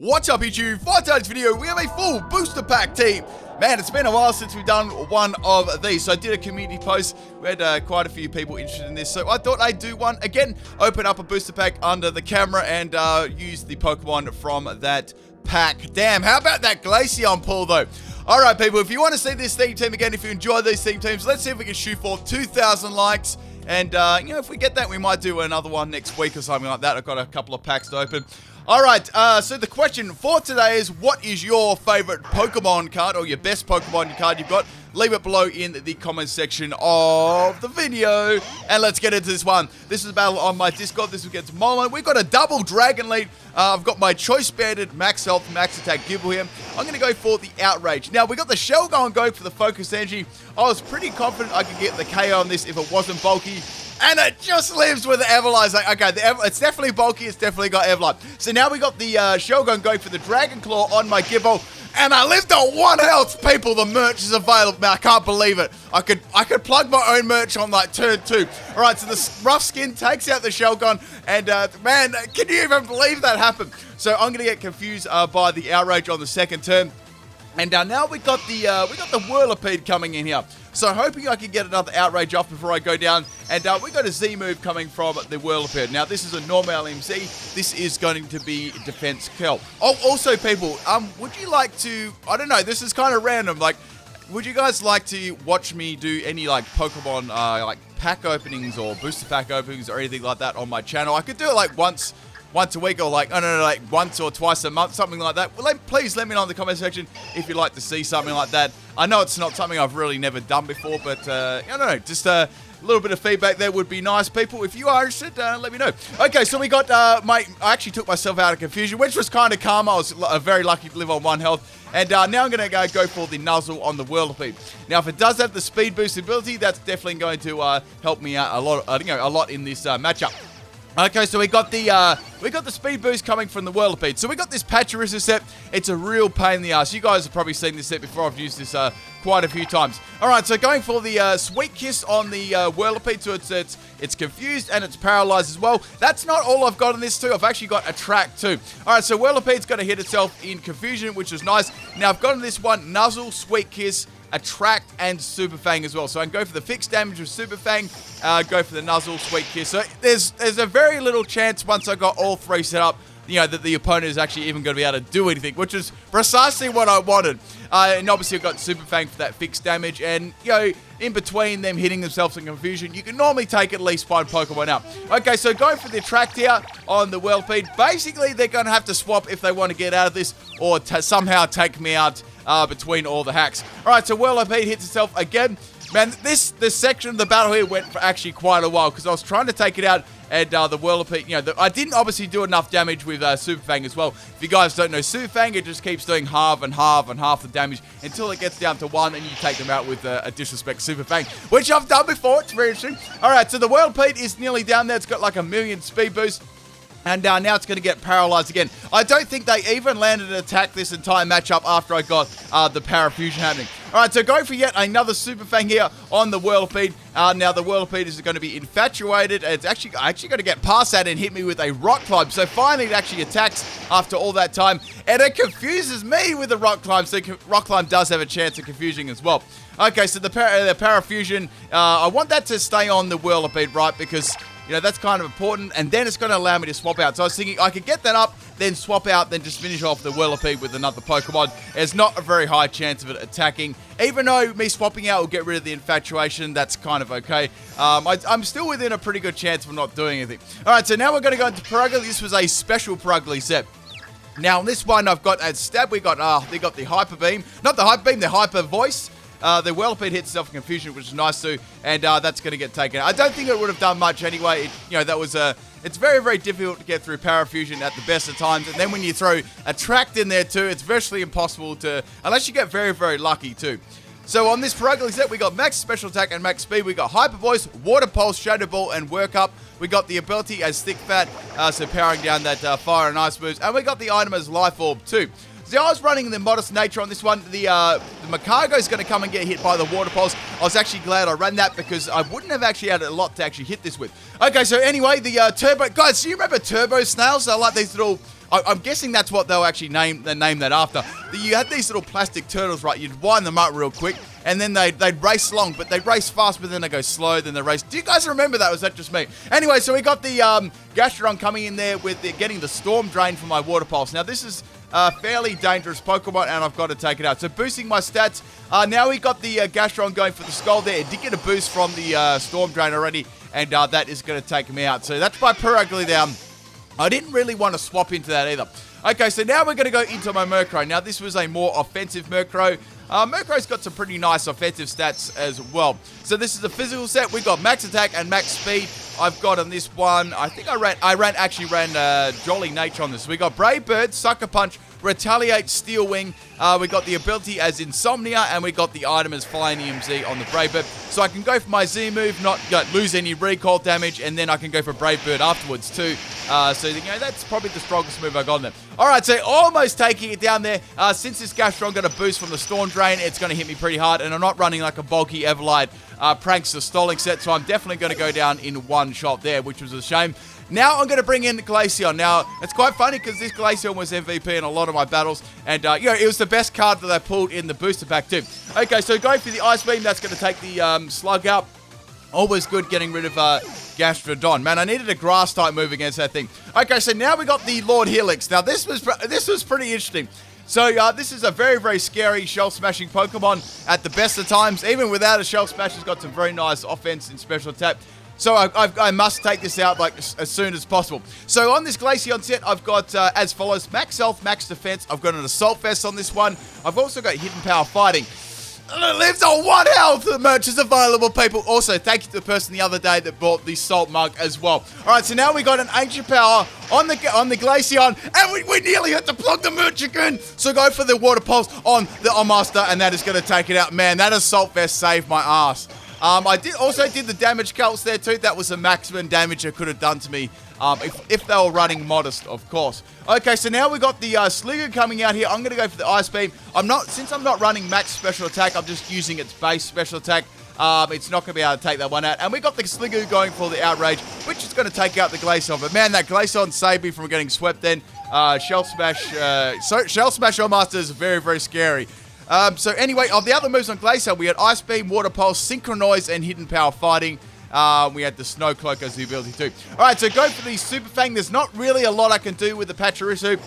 What's up YouTube? For today's video, we have a full booster pack team. Man, it's been a while since we've done one of these. So I did a community post. We had quite a few people interested in this. So I thought I'd do one. Again, open up a booster pack under the camera and use the Pokemon from that pack. Damn, how about that Glaceon pull though? Alright people, if you want to see this theme team again, if you enjoy these theme teams, let's see if we can shoot for 2,000 likes. And, you know, if we get that, we might do another one next week or something like that. I've got a couple of packs to open. Alright, so the question for today is, what is your favorite Pokemon card, or your best Pokemon card you've got? Leave it below in the comments section of the video. And let's get into this one. This is a battle on my Discord. This is against Molo. We've got a double Dragon lead. I've got my Choice Banded Max Health, Max Attack Gibble here. I'm going to go for the Outrage. Now, we got the Shelgon going for the Focus Energy. I was pretty confident I could get the KO on this if it wasn't bulky. And it just lives with the Everlight. Like, okay, it's definitely bulky. It's definitely got Everlight. So now we got the Shelgon going for the Dragon Claw on my Gibbo. And I lived on 1 health, people. The merch is available. Man, I can't believe it. I could plug my own merch on like turn 2. All right, so the Rough Skin takes out the Shelgon. And man, can you even believe that happened? So I'm gonna get confused by the Outrage on the second turn. And now we got the Whirlipede coming in here. So hoping I can get another Outrage off before I go down. And we got a Z move coming from the Whirlipede. Now this is a normal LMC. This is going to be defense kill. Oh, also people, would you like to, I don't know, this is kind of random. Like, would you guys like to watch me do any like Pokemon like pack openings or booster pack openings or anything like that on my channel? I could do it like once a week, or like, I don't know, like once or twice a month, something like that. Well, please let me know in the comment section if you'd like to see something like that. I know it's not something I've really never done before, but I don't know, just a little bit of feedback there would be nice, people. If you are interested, let me know. Okay, so we got I actually took myself out of confusion, which was kind of calm. I was very lucky to live on 1 health. And now I'm going to go for the Nuzzle on the Whirlipede. Now, if it does have the speed boost ability, that's definitely going to help me out a lot, a lot in this matchup. Okay, so we got the speed boost coming from the Whirlipede. So we got this Pachyrisa set. It's a real pain in the ass. You guys have probably seen this set before. I've used this quite a few times. All right, so going for the Sweet Kiss on the Whirlipede. So it's confused and it's paralyzed as well. That's not all I've got on this too. I've actually got Attract too. All right, so Whirlipede's going to hit itself in confusion, which is nice. Now I've got on this one Nuzzle, Sweet Kiss, Attract, and Super Fang as well. So I can go for the fixed damage with Super Fang, go for the Nuzzle, Sweet Kiss. So there's a very little chance once I got all 3 set up, you know, that the opponent is actually even going to be able to do anything, which is precisely what I wanted. And obviously I've got Super Fang for that fixed damage, and, you know, in between them hitting themselves in confusion, you can normally take at least 1 Pokemon out. Okay, so going for the Attract here on the Whirlipede. Basically, they're going to have to swap if they want to get out of this, or somehow take me out between all the hacks. Alright, so Whirlipede hits itself again. Man, this section of the battle here went for actually quite a while, because I was trying to take it out, and the Whirlipede, you know, I didn't obviously do enough damage with Super Fang as well. If you guys don't know, Super Fang, it just keeps doing half and half and half the damage until it gets down to 1, and you take them out with a Disrespect Super Fang, which I've done before. It's very interesting. Alright, so the Whirlipede is nearly down there. It's got like 1,000,000 speed boost. And now it's going to get paralyzed again. I don't think they even landed an attack this entire matchup after I got the Parafusion happening. Alright, so going for yet another Super Fang here on the Whirlipede. Now the Whirlipede is going to be infatuated. It's actually going to get past that and hit me with a Rock Climb. So finally it actually attacks after all that time. And it confuses me with the Rock Climb. So Rock Climb does have a chance of confusing as well. Okay, so the Parafusion, I want that to stay on the Whirlipede, right? Because, you know, that's kind of important, and then it's going to allow me to swap out. So I was thinking I could get that up, then swap out, then just finish off the Whirlipede with another Pokemon. There's not a very high chance of it attacking. Even though me swapping out will get rid of the infatuation, that's kind of okay. I'm still within a pretty good chance of not doing anything. Alright, so now we're going to go into Perugly. This was a special Perugly set. Now, on this one, I've got, at Stab, they got the Hyper Beam. Not the Hyper Beam, the Hyper Voice. The Whirlipede hits itself in confusion, which is nice too, and that's going to get taken. I don't think it would have done much anyway. It's very, very difficult to get through Parafusion at the best of times, and then when you throw Attract in there too, it's virtually impossible to, unless you get very, very lucky too. So on this Perugly set, we got Max Special Attack and Max Speed. We got Hyper Voice, Water Pulse, Shadow Ball, and Work Up. We got the ability as Thick Fat, so powering down that Fire and Ice moves, and we got the item as Life Orb too. See, I was running the modest nature on this one. The Macargo is going to come and get hit by the Water Pulse. I was actually glad I ran that because I wouldn't have actually had a lot to actually hit this with. Okay, so anyway, the Turbo... Guys, do you remember Turbo Snails? They're like these little I'm guessing that's what they'll actually name that after. You had these little plastic turtles, right? You'd wind them up real quick, and then they'd race along, but they'd race fast, but then they go slow, then they race. Do you guys remember that? Was that just me? Anyway, so we got the Gastrodon coming in there with getting the Storm Drain from my Water Pulse. Now, this is a fairly dangerous Pokemon, and I've got to take it out. So boosting my stats. Now we got the Gastrodon going for the Skull there. It did get a boost from the Storm Drain already, and that is going to take me out. So that's my Purugly there. I didn't really want to swap into that either. Okay, so now we're going to go into my Murkrow. Now, this was a more offensive Murkrow. Murkrow's got some pretty nice offensive stats as well. So this is a physical set. We've got max attack and max speed. I've got on this one, I think I ran Jolly Nature on this. We got Brave Bird, Sucker Punch, Retaliate, Steel Wing. We got the ability as Insomnia, and we got the item as Flying EMZ on the Brave Bird. So I can go for my Z move, not lose any recoil damage, and then I can go for Brave Bird afterwards too. So you know, that's probably the strongest move I got on them. Alright, so almost taking it down there. Since this Gastrodon got a boost from the Storm Drain, it's going to hit me pretty hard, and I'm not running like a bulky Everlight Prankster Stalling set, so I'm definitely going to go down in one shot there, which was a shame. Now I'm going to bring in Glaceon. Now, it's quite funny because this Glaceon was MVP in a lot of my battles, and you know, it was the best card that I pulled in the booster pack too. Okay, so going for the Ice Beam, that's going to take the Slug out. Always good getting rid of Gastrodon. Man, I needed a grass type move against that thing. Okay, so now we got the Lord Helix. Now, this was pretty interesting. So, this is a very, very scary shell-smashing Pokemon at the best of times. Even without a shell smash, it's got some very nice offense and special attack. So, I must take this out like as soon as possible. So, on this Glaceon set, I've got as follows: max health, max defense. I've got an Assault Vest on this one. I've also got Hidden Power Fighting. It lives on 1 health. The merch is available, people. Also, thank you to the person the other day that bought the Salt Mug as well. All right, so now we got an Ancient Power on the Glaceon, and we nearly had to plug the merch again. So go for the Water Pulse on the Master, and that is going to take it out. Man, that Assault Vest saved my ass. I also did the damage calcs there too. That was the maximum damage it could have done to me. If they were running modest, of course. Okay, so now we got the Sliggoo coming out here. I'm going to go for the Ice Beam. Since I'm not running max special attack, I'm just using its base special attack. It's not going to be able to take that one out. And we got the Sliggoo going for the Outrage, which is going to take out the Glaceon. But man, that Glaceon saved me from getting swept then. Shell Smash on Master is very, very scary. So anyway, of the other moves on Glaceon, we had Ice Beam, Water Pulse, Synchronize, and Hidden Power Fighting. We had the Snow Cloak as the ability too. Alright, so go for the Super Fang. There's not really a lot I can do with the Pachirisu.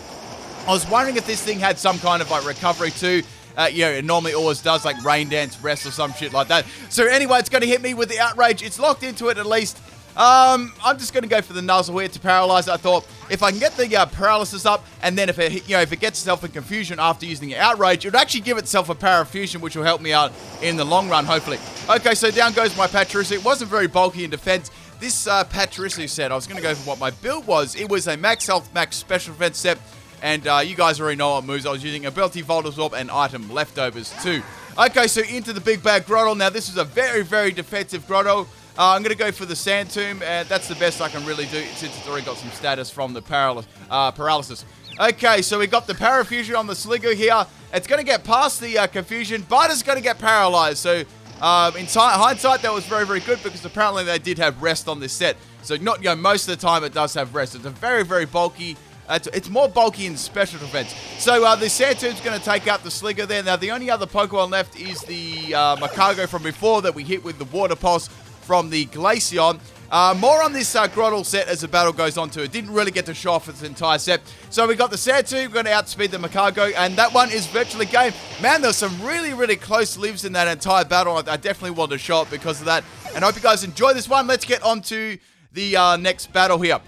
I was wondering if this thing had some kind of like recovery too. You know, it normally always does, like Rain Dance, Rest, or some shit like that. So anyway, it's going to hit me with the Outrage. It's locked into it at least. I'm just going to go for the Nuzzle here to paralyze it. I thought if I can get the paralysis up, and then if it gets itself in confusion after using the Outrage, it would actually give itself a Parafusion, which will help me out in the long run, hopefully. Okay, so down goes my Pachirisu. It wasn't very bulky in defense. This Pachirisu set, I was going to go for what my build was. It was a max health, max special defense set, and you guys already know what moves I was using. Ability, Volt Absorb, and item leftovers too. Okay, so into the Big Bag Grotto. Now, this is a very, very defensive Grotto. I'm going to go for the Sand Tomb, and that's the best I can really do since it's already got some status from the paralysis. Okay, so we got the Parafusion on the Sliggoo here. It's going to get past the confusion, but it's going to get paralyzed. So in hindsight, that was very, very good because apparently they did have rest on this set. So not, most of the time it does have rest. It's a very, very bulky. It's more bulky in special defense. So the Sand Tomb's going to take out the Sliggoo there. Now the only other Pokemon left is the Macago from before that we hit with the Water Pulse from the Glaceon. More on this Grottle set as the battle goes on to. It didn't really get to show off its entire set. So we got the Sandtomb, going to outspeed the Macago, and that one is virtually game. Man, there's some really, really close lives in that entire battle. I definitely wanted to show it because of that. And I hope you guys enjoy this one. Let's get on to the next battle here.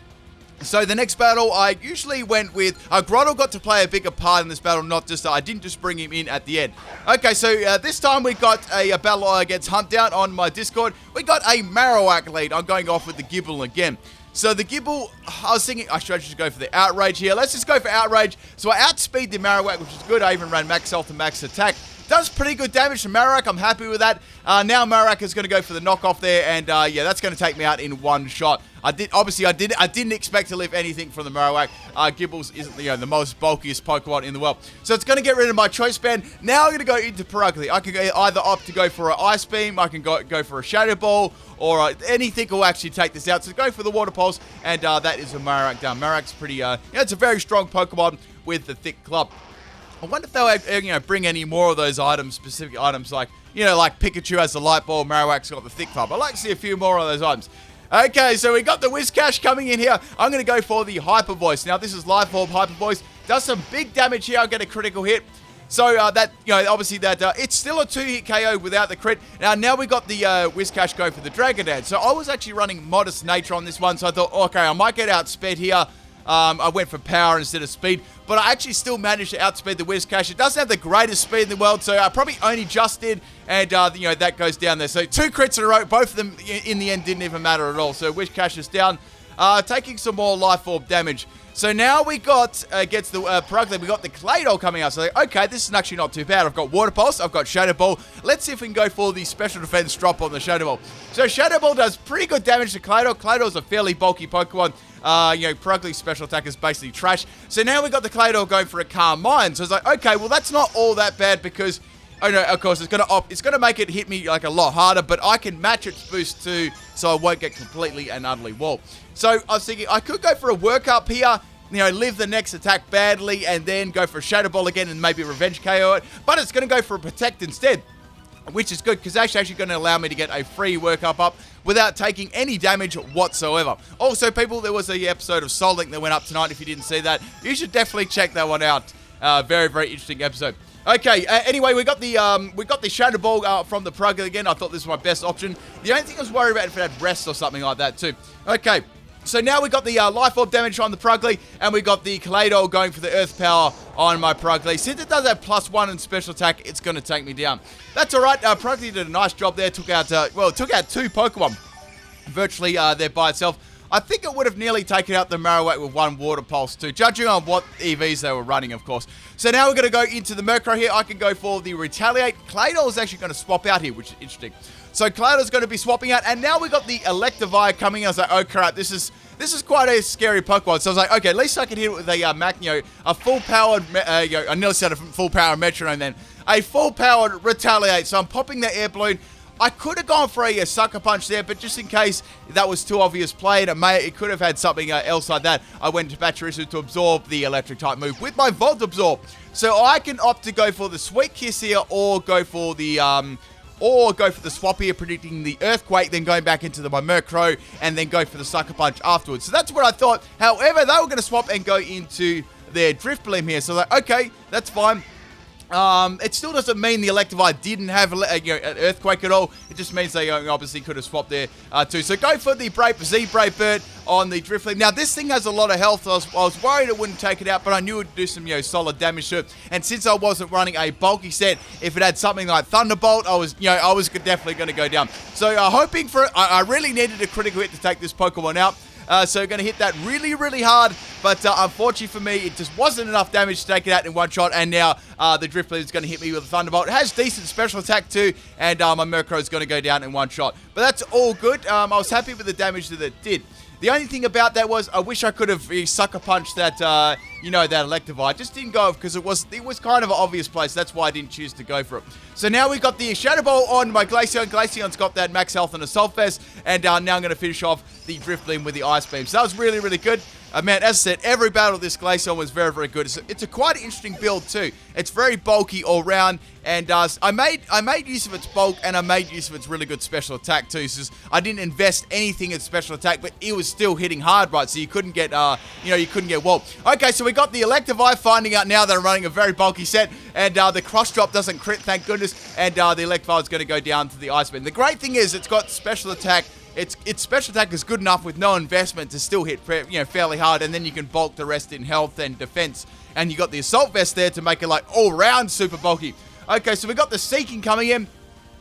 So the next battle, I usually went with... Grottle got to play a bigger part in this battle, not just... I didn't just bring him in at the end. Okay, so this time we got a battle against Huntdown on my Discord. We got a Marowak lead. I'm going off with the Gibble again. So the Gibble, I was thinking I should just go for the Outrage here. Let's just go for Outrage. So I outspeed the Marowak, which is good. I even ran max health and max attack. Does pretty good damage to Marowak. I'm happy with that. Now Marowak is going to go for the knockoff there, and yeah, that's going to take me out in one shot. I didn't expect to live anything from the Marowak. Gibles isn't the most bulkiest Pokemon in the world. So it's going to get rid of my choice band. Now I'm going to go into Purugly. I can either opt to go for an Ice Beam, I can go for a Shadow Ball, or anything will actually take this out. So go for the Water Pulse, and that is a Marowak down. Marowak's pretty, it's a very strong Pokemon with the thick club. I wonder if they'll, bring any more of those items, specific items like, like Pikachu has the Light Ball, Marowak's got the thick club. I'd like to see a few more of those items. Okay, so we got the Whiscash coming in here. I'm going to go for the Hyper Voice. Now, this is Life Orb Hyper Voice. Does some big damage here. I'll get a critical hit. So, obviously it's still a 2-hit KO without the crit. Now we got the Whiscash going for the Dragon Dance. So, I was actually running Modest Nature on this one. So, I thought, okay, I might get outsped here. I went for power instead of speed, but I actually still managed to outspeed the Whiscash. It doesn't have the greatest speed in the world, so I probably only just did, and that goes down there. So 2 crits in a row, both of them in the end didn't even matter at all. So Whiscash is down, taking some more Life Orb damage. So now we got, against the Purugly, we got the Claydol coming out. So, okay, this is actually not too bad. I've got Water Pulse, I've got Shadow Ball. Let's see if we can go for the Special Defense drop on the Shadow Ball. So Shadow Ball does pretty good damage to Claydol. Claydol's a fairly bulky Pokemon. Purugly's special attack is basically trash. So now we got the Claydol going for a Calm Mind. So it's like, okay, well, that's not all that bad because, of course, it's gonna make it hit me like a lot harder, but I can match its boost too, so I won't get completely and utterly walled. So I was thinking I could go for a workup here, live the next attack badly, and then go for a Shadow Ball again and maybe revenge KO it. But it's going to go for a Protect instead, which is good because that's actually going to allow me to get a free workup up without taking any damage whatsoever. Also, people, there was a episode of Soul Link that went up tonight. If you didn't see that, you should definitely check that one out. Very, very interesting episode. Okay, anyway, we got the Shadow Ball from the Purugly again. I thought this was my best option. The only thing I was worried about if it had Rest or something like that too. Okay. So now we got the Life Orb damage on the Purugly, and we got the Claydol going for the Earth Power on my Purugly. Since it does have +1 in special attack, it's going to take me down. That's all right. Purugly did a nice job there. Took out 2 Pokemon virtually there by itself. I think it would have nearly taken out the Marowak with 1 Water Pulse too, judging on what EVs they were running, of course. So now we're going to go into the Murkrow here. I can go for the Retaliate. Claydol is actually going to swap out here, which is interesting. So Claydol's going to be swapping out, and now we got the Electivire coming in. I was like, oh crap, this is quite a scary Pokemon. So I was like, okay, at least I can hit it with a a full-powered, I nearly said a full-powered Metronome then. A full-powered Retaliate. So I'm popping the Air Balloon. I could have gone for a Sucker Punch there, but just in case that was too obvious play, and it could have had something else like that, I went to Pachirisu to absorb the Electric-type move with my Volt Absorb. So I can opt to go for the Sweet Kiss here, or go for the swap here, predicting the Earthquake, then going back into my Murkrow, and then go for the Sucker Punch afterwards. So that's what I thought. However, they were going to swap and go into their Driftblim here. So like, okay, that's fine. It still doesn't mean the Electivire didn't have an Earthquake at all. It just means they obviously could have swapped there too. So go for the Z-Brave Bird on the Driftblim. Now this thing has a lot of health. I was worried it wouldn't take it out, but I knew it would do some solid damage to it. And since I wasn't running a bulky set, if it had something like Thunderbolt, I was definitely going to go down. So hoping for it, I really needed a critical hit to take this Pokemon out. So going to hit that really, really hard, but unfortunately for me, it just wasn't enough damage to take it out in one shot, and now the Driftblim is going to hit me with a Thunderbolt. It has decent special attack too, and my Murkrow is going to go down in one shot. But that's all good. I was happy with the damage that it did. The only thing about that was I wish I could have Sucker Punched that, that Electivire. Just didn't go because it was kind of an obvious place. That's why I didn't choose to go for it. So now we got the Shadow Ball on my Glaceon. Glaceon's got that max health and Assault Vest. And now I'm going to finish off the Driftblim with the Ice Beam. So that was really, really good. Man, as I said, every battle of this Glaceon was very, very good. It's a quite interesting build too. It's very bulky all round, and I made use of its bulk, and I made use of its really good special attack too. So I didn't invest anything in special attack, but it was still hitting hard, right? So you couldn't get, you couldn't get walled. Okay, so we got the Electivire, finding out now that I'm running a very bulky set, and the cross drop doesn't crit, thank goodness, and the Electivire is going to go down to the Ice Beam. The great thing is it's got special attack. Its special attack is good enough with no investment to still hit fairly hard, and then you can bulk the rest in health and defense. And you got the Assault Vest there to make it like all round super bulky. Okay, so we got the Seeking coming in.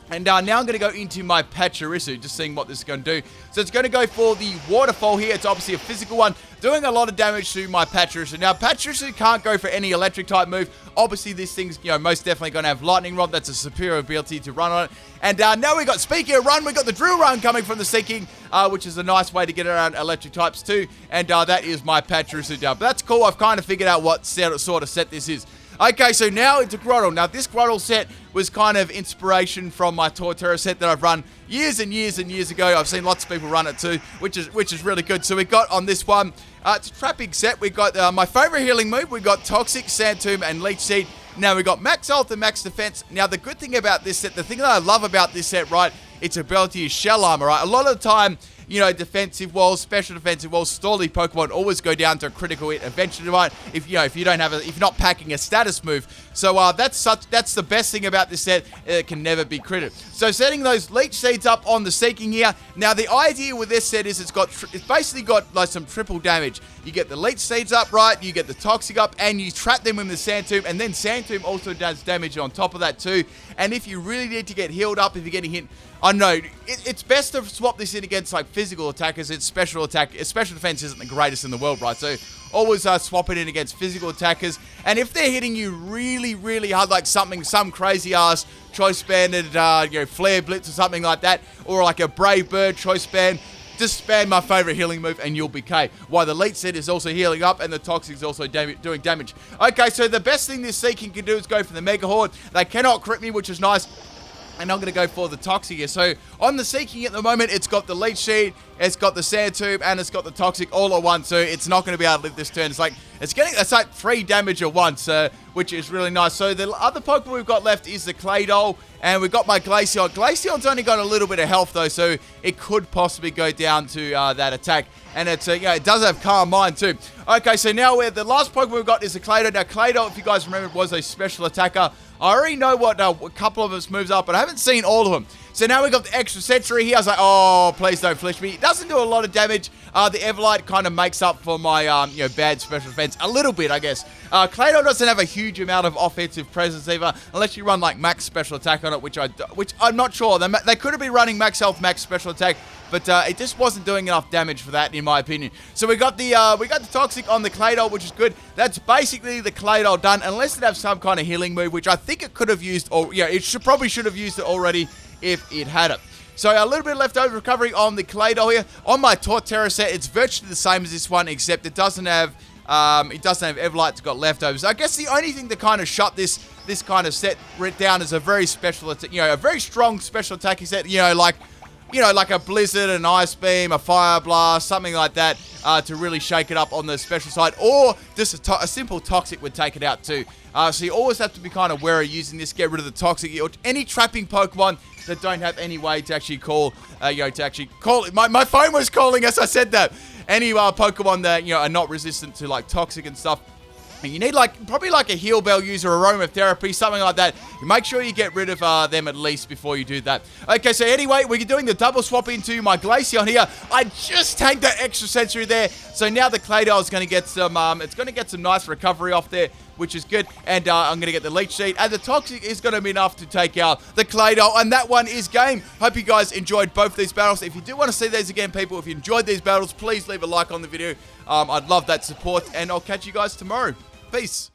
And now I'm going to go into my Pachirisu, just seeing what this is going to do. So it's going to go for the Waterfall here. It's obviously a physical one, doing a lot of damage to my Pachirisu. Now, Pachirisu can't go for any electric type move. Obviously, this thing's, most definitely going to have Lightning Rod. That's a superior ability to run on it. And now we got, speaking of run, we got the Drill Run coming from the Seeking, which is a nice way to get around electric types too. And that is my Pachirisu down. But that's cool. I've kind of figured out what sort of set this is. Okay, so now into Groddle. Now, this Groddle set was kind of inspiration from my Torterra set that I've run years and years and years ago. I've seen lots of people run it too, which is really good. So we got on this one, it's a trapping set. We got my favorite healing move. We got Toxic, Sand Tomb, and Leech Seed. Now we got Max Health and Max Defense. Now the good thing about this set, the thing that I love about this set, right, its ability is Shell Armor, right? A lot of the time, defensive walls, special defensive walls, stally Pokemon always go down to a critical hit eventually, right? If you're not packing a status move. So that's the best thing about this set. It can never be critted. So setting those Leech Seeds up on the Seeking here. Now the idea with this set is it's basically got like some triple damage. You get the Leech Seeds up, right? You get the Toxic up, and you trap them in the Sand Tomb, and then Sand Tomb also does damage on top of that too. And if you really need to get healed up, if you're getting hit, I know it's best to swap this in against like physical attackers. It's special defense isn't the greatest in the world, right? So always swap it in against physical attackers. And if they're hitting you really, really hard, like some crazy ass Choice Banded, Flare Blitz or something like that, or like a Brave Bird Choice Band, just spam my favorite healing move and you'll be K. While the Leech Seed is also healing up and the Toxic is also doing damage. Okay, so the best thing this Seeking can do is go for the Mega Horde. They cannot crit me, which is nice. And I'm going to go for the Toxic here. So on the Seeking at the moment, it's got the Leech Seed, it's got the Sand Tube, and it's got the Toxic all at once. So it's not going to be able to live this turn. It's like 3 damage at once, which is really nice. So the other Pokemon we've got left is the Claydol, and we've got my Glaceon. Glaceon's only got a little bit of health though, so it could possibly go down to that attack. And it's it does have Calm Mind too. Okay, so now the last Pokemon we've got is the Claydol. Now Claydol, if you guys remember, was a special attacker. I already know what a couple of its moves are, but I haven't seen all of them. So now we got the Extra Sentry here. I was like, oh, please don't flish me. It doesn't do a lot of damage. The Everlight kind of makes up for my bad special defense a little bit, I guess. Claydol doesn't have a huge amount of offensive presence either, unless you run like max special attack on it, which I'm not sure. They could have been running max health, max special attack, but it just wasn't doing enough damage for that, in my opinion. So we got the Toxic on the Claydol, which is good. That's basically the Claydol done, unless it has some kind of healing move, which I think it could have used, or it probably should have used it already if it had it. So a little bit of leftover recovery on the Claydol here. On my Torterra set, it's virtually the same as this one, except it doesn't have Everlight. It's got leftovers. I guess the only thing that kind of shut this kind of set down is a very special, a very strong special attacking set. Like a Blizzard, an Ice Beam, a Fire Blast, something like that, to really shake it up on the special side. Or just a simple Toxic would take it out too. So you always have to be kind of wary using this. Get rid of the Toxic or any trapping Pokemon that don't have any way to actually call, it. My phone was calling as I said that. Any Pokemon that, are not resistant to like Toxic and stuff. And you need probably like a Heal Bell user, Aromatherapy, something like that. Make sure you get rid of them at least before you do that. Okay, so anyway, we're doing the double swap into my Glaceon here. I just tanked that Extra Sensory there. So now the Claydol is going to get some, some nice recovery off there, which is good. And I'm going to get the Leech Seed. And the Toxic is going to be enough to take out the Claydol. And that one is game. Hope you guys enjoyed both these battles. If you do want to see these again, people, if you enjoyed these battles, please leave a like on the video. I'd love that support. And I'll catch you guys tomorrow. Peace.